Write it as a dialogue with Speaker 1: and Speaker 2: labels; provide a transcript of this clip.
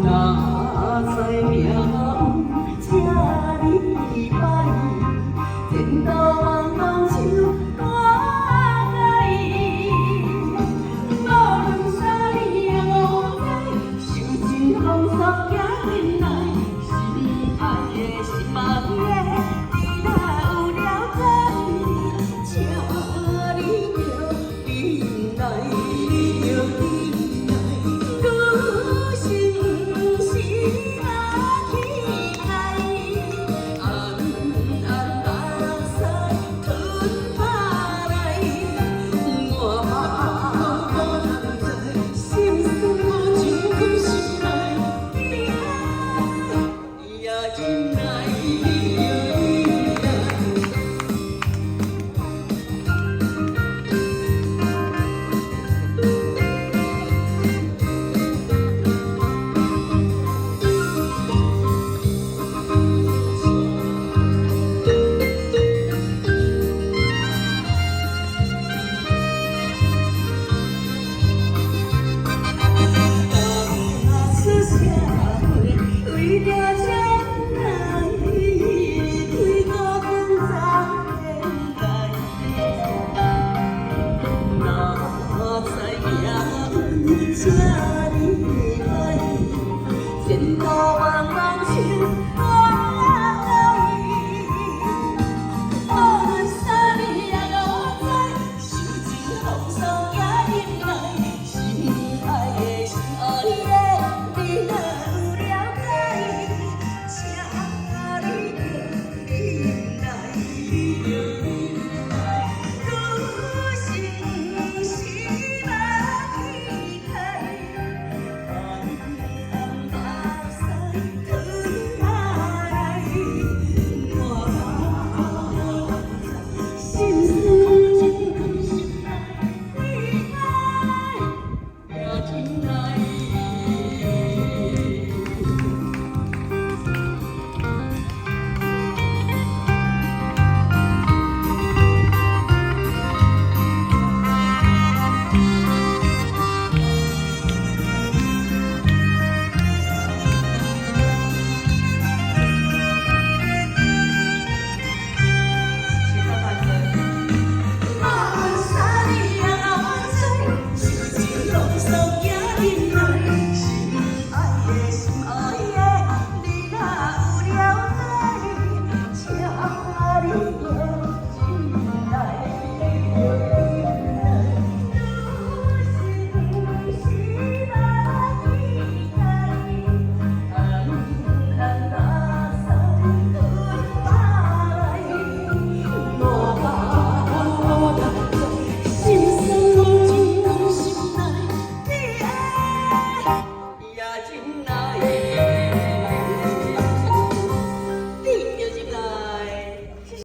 Speaker 1: 那在命这里摆，前途茫茫像大海。无论啥年五载，受尽风霜行进来，心爱的心梦的，你若有了解，请你着进来，你着进来，如是不是那天爱，暗暗目屎吞下来，我无人知，心酸无情开心来，你也进来，你着进来。社会为了这爱，开高天早天来，哪知命这里。